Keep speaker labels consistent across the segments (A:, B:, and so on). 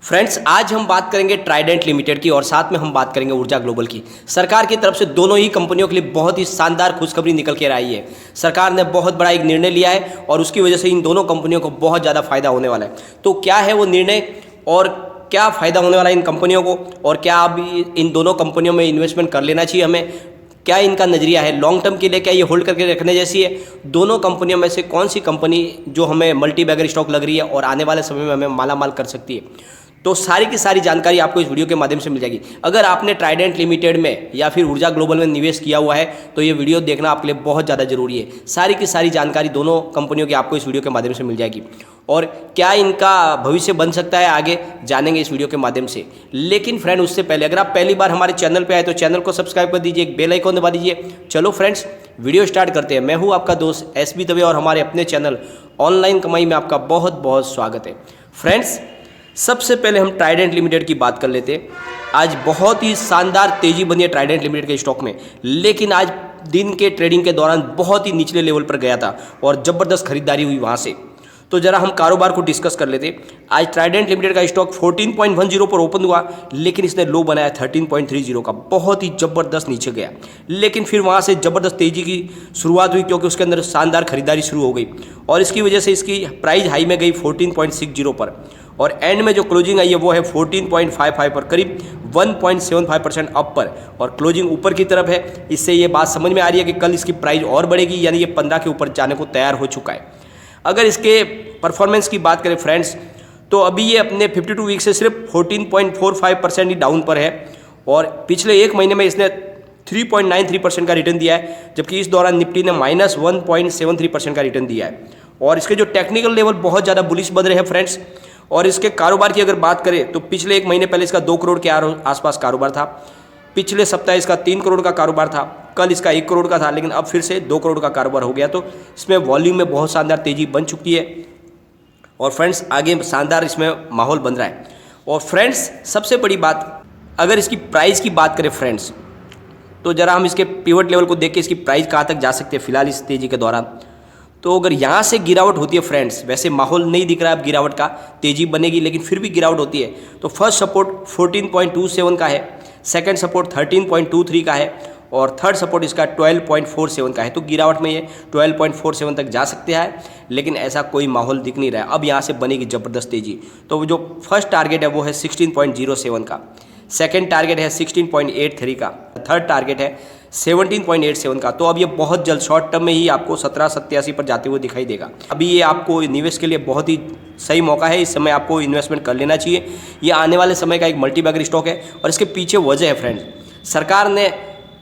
A: Friends, आज हम बात करेंगे ट्राइडेंट लिमिटेड की और साथ में हम बात करेंगे ऊर्जा ग्लोबल की। सरकार की तरफ से दोनों ही कंपनियों के लिए बहुत ही शानदार खुशखबरी निकल कर आई है। सरकार ने बहुत बड़ा एक निर्णय लिया है और उसकी वजह से इन दोनों कंपनियों को बहुत ज़्यादा फायदा होने वाला है। तो क्या है वो निर्णय और क्या फ़ायदा होने वाला है इन कंपनियों को, और क्या अभी इन दोनों कंपनियों में इन्वेस्टमेंट कर लेना चाहिए हमें, क्या इनका नज़रिया है लॉन्ग टर्म के लिए, क्या ये होल्ड करके रखने जैसी है। दोनों कंपनियों में से कौन सी कंपनी जो हमें मल्टी बैगर स्टॉक लग रही है और आने वाले समय में हमें मालामाल कर सकती है, तो सारी की सारी जानकारी आपको इस वीडियो के माध्यम से मिल जाएगी। अगर आपने ट्राइडेंट लिमिटेड में या फिर ऊर्जा ग्लोबल में निवेश किया हुआ है तो ये वीडियो देखना आपके लिए बहुत ज़्यादा जरूरी है। सारी की सारी जानकारी दोनों कंपनियों की आपको इस वीडियो के माध्यम से मिल जाएगी और क्या इनका भविष्य बन सकता है आगे जानेंगे इस वीडियो के माध्यम से। लेकिन फ्रेंड, उससे पहले अगर आप पहली बार हमारे चैनल पर आए तो चैनल को सब्सक्राइब कर दीजिए, एक बेल आइकन दबा दीजिए। चलो फ्रेंड्स, वीडियो स्टार्ट करते हैं। मैं हूँ आपका दोस्त एसबी दवे और हमारे अपने चैनल ऑनलाइन कमाई में आपका बहुत बहुत स्वागत है। फ्रेंड्स, सबसे पहले हम ट्राइडेंट लिमिटेड की बात कर लेते हैं। आज बहुत ही शानदार तेजी बनी है ट्राइडेंट लिमिटेड के स्टॉक में, लेकिन आज दिन के ट्रेडिंग के दौरान बहुत ही निचले लेवल पर गया था और ज़बरदस्त खरीदारी हुई वहाँ से। तो ज़रा हम कारोबार को डिस्कस कर लेते। आज ट्राइडेंट लिमिटेड का स्टॉक 14.10 पर ओपन हुआ, लेकिन इसने लो बनाया 13.30 का, बहुत ही ज़बरदस्त नीचे गया। लेकिन फिर वहाँ से ज़बरदस्त तेज़ी की शुरुआत हुई क्योंकि उसके अंदर शानदार खरीदारी शुरू हो गई और इसकी वजह से इसकी प्राइस हाई में गई 14.60 पर और एंड में जो क्लोजिंग आई है वो है 14.55 पर, करीब 1.75% अप पर और क्लोजिंग ऊपर की तरफ है। इससे ये बात समझ में आ रही है कि कल इसकी प्राइस और बढ़ेगी, यानी ये 15 के ऊपर जाने को तैयार हो चुका है। अगर इसके परफॉर्मेंस की बात करें फ्रेंड्स, तो अभी ये अपने 52 वीक से सिर्फ 14.45% ही डाउन पर है और पिछले एक महीने में इसने 3.93% का रिटर्न दिया है, जबकि इस दौरान निफ्टी ने -1.73% का रिटर्न दिया है। और इसके जो टेक्निकल लेवल बहुत ज़्यादा बुलिश बन रहे हैं फ्रेंड्स। और इसके कारोबार की अगर बात करें तो पिछले एक महीने पहले इसका 2 करोड़ के आसपास कारोबार था, पिछले सप्ताह इसका 3 करोड़ का कारोबार था, कल इसका 1 करोड़ का था, लेकिन अब फिर से 2 करोड़ का कारोबार हो गया। तो इसमें वॉल्यूम में बहुत शानदार तेजी बन चुकी है और फ्रेंड्स आगे शानदार इसमें माहौल बन रहा है। और फ्रेंड्स, सबसे बड़ी बात, अगर इसकी प्राइस की बात करें फ्रेंड्स, तो ज़रा हम इसके पिवट लेवल को देख के इसकी प्राइस कहाँ तक जा सकते हैं फिलहाल इस तेज़ी के दौरान। तो अगर यहाँ से गिरावट होती है फ्रेंड्स, वैसे माहौल नहीं दिख रहा है अब गिरावट का, तेज़ी बनेगी लेकिन फिर भी गिरावट होती है, तो फर्स्ट सपोर्ट 14.27 का है, सेकंड सपोर्ट 13.23 का है और थर्ड सपोर्ट इसका 12.47 का है। तो गिरावट में ये 12.47 तक जा सकते हैं, लेकिन ऐसा कोई माहौल दिख नहीं रहा है। अब यहाँ से बनेगी ज़बरदस्त तेज़ी। तो जो फर्स्ट टारगेट है वो है 16.07 का, सेकेंड टारगेट है 16.83 का, थर्ड टारगेट है 17.87 का। तो अब ये बहुत जल्द शॉर्ट टर्म में ही आपको 1787 पर जाते हुए दिखाई देगा। अभी ये आपको निवेश के लिए बहुत ही सही मौका है, इस समय आपको इन्वेस्टमेंट कर लेना चाहिए। ये आने वाले समय का एक मल्टी बैगर स्टॉक है और इसके पीछे वजह है फ्रेंड्स, सरकार ने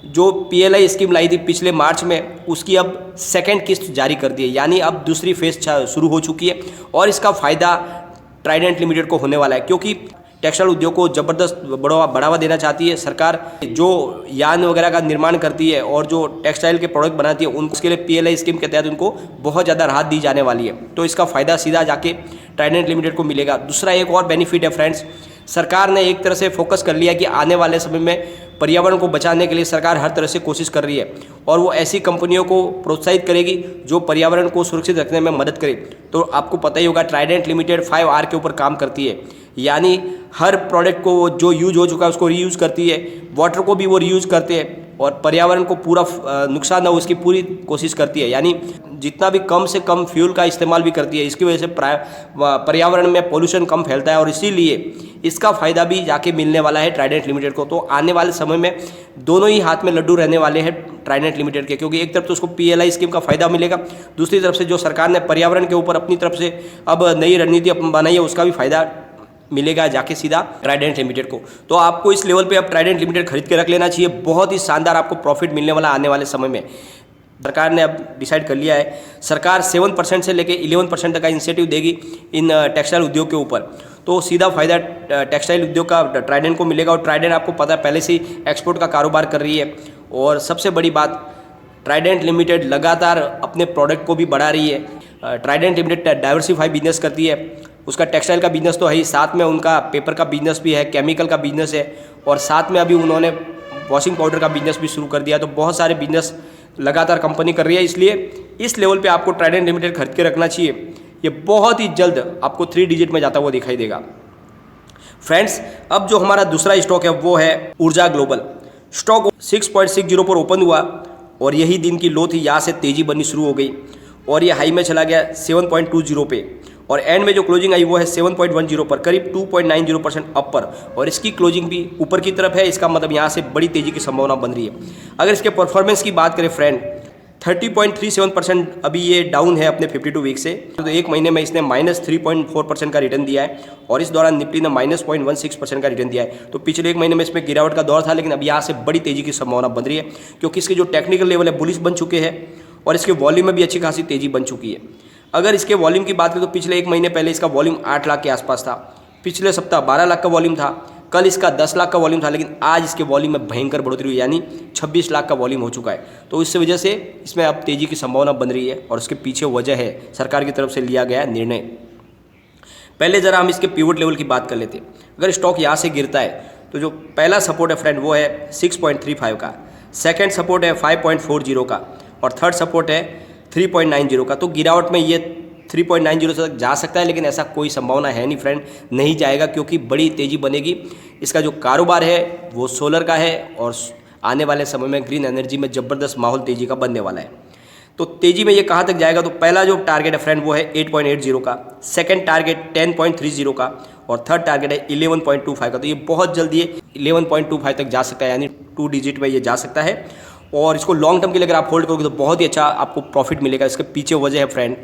A: जो PLI स्कीम लाई थी पिछले मार्च में, उसकी अब सेकेंड किस्त जारी कर दी है, यानी अब दूसरी फेज शुरू हो चुकी है और इसका फ़ायदा ट्राइडेंट लिमिटेड को होने वाला है क्योंकि टेक्सटाइल उद्योग को ज़बरदस्त बढ़ावा देना चाहती है सरकार। जो यान वगैरह का निर्माण करती है और जो टेक्सटाइल के प्रोडक्ट बनाती है उनके लिए PLI स्कीम के तहत उनको बहुत ज़्यादा राहत दी जाने वाली है। तो इसका फ़ायदा सीधा जाके ट्राइडेंट लिमिटेड को मिलेगा। दूसरा एक और बेनिफिट है फ्रेंड्स, सरकार ने एक तरह से फोकस कर लिया कि आने वाले समय में पर्यावरण को बचाने के लिए सरकार हर तरह से कोशिश कर रही है और वो ऐसी कंपनियों को प्रोत्साहित करेगी जो पर्यावरण को सुरक्षित रखने में मदद करे। तो आपको पता ही होगा ट्राइडेंट लिमिटेड 5R के ऊपर काम करती है, यानी हर प्रोडक्ट को जो यूज हो चुका है उसको रीयूज़ करती है, वाटर को भी वो रीयूज़ करते हैं और पर्यावरण को पूरा नुकसान ना हो उसकी पूरी कोशिश करती है, यानी जितना भी कम से कम फ्यूल का इस्तेमाल भी करती है। इसकी वजह से पर्यावरण में पोल्यूशन कम फैलता है और इसीलिए इसका फ़ायदा भी जाके मिलने वाला है ट्राइडेंट लिमिटेड को। तो आने वाले समय में दोनों ही हाथ में लड्डू रहने वाले हैं ट्राइडेंट लिमिटेड के, क्योंकि एक तरफ तो उसको PLI स्कीम का फ़ायदा मिलेगा, दूसरी तरफ से जो सरकार ने पर्यावरण के ऊपर अपनी तरफ से अब नई रणनीति बनाई है उसका भी फ़ायदा मिलेगा जाके सीधा ट्राइडेंट लिमिटेड को। तो आपको इस लेवल पे अब ट्राइडेंट लिमिटेड खरीद के रख लेना चाहिए, बहुत ही शानदार आपको प्रॉफिट मिलने वाला आने वाले समय में। सरकार ने अब डिसाइड कर लिया है, सरकार 7% से लेकर 11% तक का इंसेंटिव देगी इन टेक्सटाइल उद्योग के ऊपर। तो सीधा फायदा टेक्सटाइल उद्योग का ट्राइडेंट को मिलेगा और ट्राइडेंट आपको पता है पहले से ही एक्सपोर्ट का कारोबार कर रही है। और सबसे बड़ी बात, ट्राइडेंट लिमिटेड लगातार अपने प्रोडक्ट को भी बढ़ा रही है। ट्राइडेंट लिमिटेड डाइवर्सिफाई बिजनेस करती है, उसका टेक्सटाइल का बिजनेस तो है ही, साथ में उनका पेपर का बिजनेस भी है, केमिकल का बिजनेस है और साथ में अभी उन्होंने वॉशिंग पाउडर का बिजनेस भी शुरू कर दिया। तो बहुत सारे बिजनेस लगातार कंपनी कर रही है, इसलिए इस लेवल पे आपको ट्राइडेंट लिमिटेड खरीद के रखना चाहिए। ये बहुत ही जल्द आपको 3 डिजिट में जाता हुआ दिखाई देगा। फ्रेंड्स, अब जो हमारा दूसरा स्टॉक है वो है ऊर्जा ग्लोबल। स्टॉक 6.60 पर ओपन हुआ और यही दिन की लो थी, यहाँ से तेज़ी बननी शुरू हो गई और ये हाई में चला गया 7.20 पे और एंड में जो क्लोजिंग आई वो है 7.10 पर, करीब 2.90% अप पर, और इसकी क्लोजिंग भी ऊपर की तरफ है। इसका मतलब यहाँ से बड़ी तेज़ी की संभावना बन रही है। अगर इसके परफॉर्मेंस की बात करें फ्रेंड, 30.37% अभी ये डाउन है अपने 52 वीक से। तो एक महीने में इसने -3.4% का रिटर्न दिया है और इस दौरान निफ्टी ने -0.16% का रिटर्न दिया है। तो पिछले एक महीने में इसमें गिरावट का दौर था, लेकिन अब यहाँ से बड़ी तेज़ी की संभावना बन रही है क्योंकि इसके जो टेक्निकल लेवल है बुलिश बन चुके हैं और इसके वॉल्यूम में भी अच्छी खासी तेज़ी बन चुकी है। अगर इसके वॉल्यूम की बात करें तो पिछले एक महीने पहले इसका वॉल्यूम 8 लाख के आसपास था, पिछले सप्ताह 12 लाख का वॉल्यूम था, कल इसका 10 लाख का वॉल्यूम था, लेकिन आज इसके वॉल्यूम में भयंकर बढ़ोतरी हुई, यानी 26 लाख का वॉल्यूम हो चुका है। तो इस वजह से इसमें अब तेज़ी की संभावना बन रही है और उसके पीछे वजह है सरकार की तरफ से लिया गया निर्णय। पहले ज़रा हम इसके पिवट लेवल की बात कर लेते हैं। अगर स्टॉक यहाँ से गिरता है तो जो पहला सपोर्ट है फ्रेंड वो है 6.35 का, सेकेंड सपोर्ट है 5.40 का और थर्ड सपोर्ट है 3.90 का। तो गिरावट में ये 3.90 तक जा सकता है, लेकिन ऐसा कोई संभावना है नहीं फ्रेंड, नहीं जाएगा क्योंकि बड़ी तेज़ी बनेगी। इसका जो कारोबार है वो सोलर का है और आने वाले समय में ग्रीन एनर्जी में ज़बरदस्त माहौल तेज़ी का बनने वाला है। तो तेज़ी में ये कहाँ तक जाएगा, तो पहला जो टारगेट है फ्रेंड वो है 8.80 का, सेकंड टारगेट 10.30 का और थर्ड टारगेट है 11.25 का। तो ये बहुत जल्दी 11.25 तक जा सकता है, यानी 2 डिजिट में ये जा सकता है और इसको लॉन्ग टर्म के लिए अगर आप होल्ड करोगे तो बहुत ही अच्छा आपको प्रॉफिट मिलेगा। इसके पीछे वजह है फ्रेंड,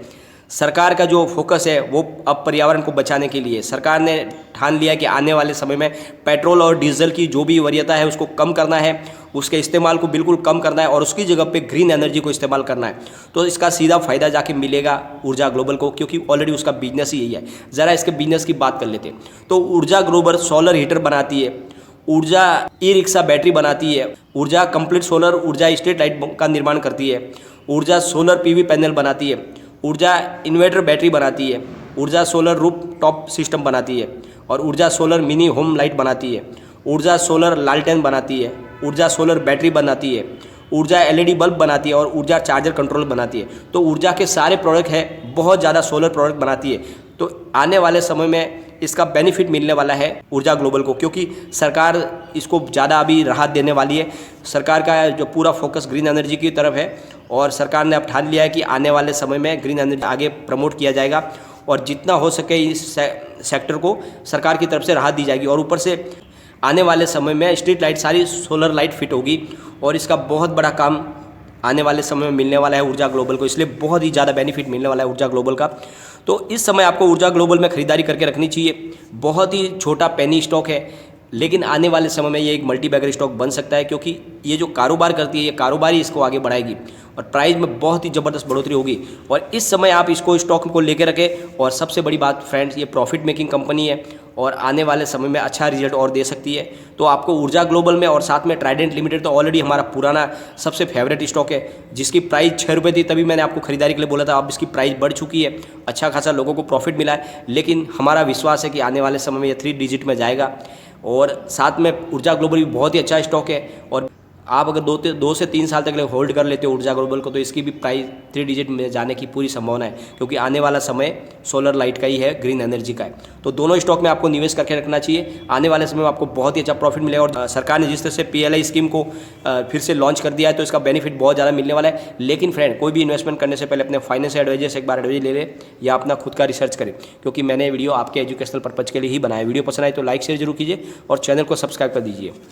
A: सरकार का जो फोकस है वो अब पर्यावरण को बचाने के लिए सरकार ने ठान लिया कि आने वाले समय में पेट्रोल और डीजल की जो भी वरीयता है उसको कम करना है, उसके इस्तेमाल को बिल्कुल कम करना है और उसकी जगह पे ग्रीन एनर्जी को इस्तेमाल करना है। तो इसका सीधा फ़ायदा जाके मिलेगा ऊर्जा ग्लोबल को, क्योंकि ऑलरेडी उसका बिजनेस ही यही है। ज़रा इसके बिजनेस की बात कर लेते हैं। तो ऊर्जा ग्लोबल सोलर हीटर बनाती है, ऊर्जा ई रिक्शा बैटरी बनाती है, ऊर्जा कंप्लीट सोलर ऊर्जा स्ट्रीट लाइट का निर्माण करती है, ऊर्जा सोलर पीवी पैनल बनाती है, ऊर्जा इन्वर्टर बैटरी बनाती है, ऊर्जा सोलर रूफ टॉप सिस्टम बनाती है और ऊर्जा सोलर मिनी होम लाइट बनाती है, ऊर्जा सोलर लालटेन बनाती है, ऊर्जा सोलर बैटरी बनाती है, ऊर्जा एलईडी बल्ब बनाती है और ऊर्जा चार्जर कंट्रोल बनाती है। तो ऊर्जा के सारे प्रोडक्ट है, बहुत ज़्यादा सोलर प्रोडक्ट बनाती है। तो आने वाले समय में इसका बेनिफिट मिलने वाला है ऊर्जा ग्लोबल को, क्योंकि सरकार इसको ज़्यादा अभी राहत देने वाली है। सरकार का जो पूरा फोकस ग्रीन एनर्जी की तरफ है और सरकार ने अब ठान लिया है कि आने वाले समय में ग्रीन एनर्जी आगे प्रमोट किया जाएगा और जितना हो सके इस सेक्टर को सरकार की तरफ से राहत दी जाएगी। और ऊपर से आने वाले समय में स्ट्रीट लाइट सारी सोलर लाइट फिट होगी और इसका बहुत बड़ा काम आने वाले समय में मिलने वाला है ऊर्जा ग्लोबल को, इसलिए बहुत ही ज़्यादा बेनिफिट मिलने वाला है ऊर्जा ग्लोबल का। तो इस समय आपको ऊर्जा ग्लोबल में खरीदारी करके रखनी चाहिए। बहुत ही छोटा पेनी स्टॉक है, लेकिन आने वाले समय में ये एक मल्टी बैगर स्टॉक बन सकता है, क्योंकि ये जो कारोबार करती है ये कारोबार ही इसको आगे बढ़ाएगी और प्राइस में बहुत ही ज़बरदस्त बढ़ोतरी होगी। और इस समय आप इसको स्टॉक को लेकर रखें। और सबसे बड़ी बात फ्रेंड्स, ये प्रॉफिट मेकिंग कंपनी है और आने वाले समय में अच्छा रिजल्ट और दे सकती है। तो आपको ऊर्जा ग्लोबल में और साथ में ट्राइडेंट लिमिटेड तो ऑलरेडी हमारा पुराना सबसे फेवरेट स्टॉक है, जिसकी प्राइस 6 रुपये थी, तभी मैंने आपको खरीदारी के लिए बोला था। अब इसकी प्राइस बढ़ चुकी है, अच्छा खासा लोगों को प्रॉफिट मिला है, लेकिन हमारा विश्वास है कि आने वाले समय में ये 3 डिजिट में जाएगा। और साथ में ऊर्जा ग्लोबल भी बहुत ही अच्छा स्टॉक है और आप अगर 2 से 3 साल तक लिए होल्ड कर लेते हो ऊर्जा ग्लोबल को, तो इसकी भी प्राइस 3 डिजिट में जाने की पूरी संभावना है, क्योंकि आने वाला समय सोलर लाइट का ही है, ग्रीन एनर्जी का है। तो दोनों स्टॉक में आपको निवेश करके रखना चाहिए। आने वाले समय में आपको बहुत ही अच्छा प्रॉफिट मिलेगा और सरकार ने जिस तरह से PLI स्कीम को फिर से लॉन्च कर दिया है, तो इसका बेनिफिट बहुत ज़्यादा मिलने वाला है। लेकिन फ्रेंड, कोई भी इन्वेस्टमेंट करने से पहले अपने फाइनेंशियल एडवाइजर से एक बार एडवाइज ले लें या अपना खुद का रिसर्च करें, क्योंकि मैंने वीडियो आपके एजुकेशनल पर्पज़ के लिए ही बनाया। वीडियो पसंद आए तो लाइक शेयर जरूर कीजिए और चैनल को सब्सक्राइब कर दीजिए। थैंक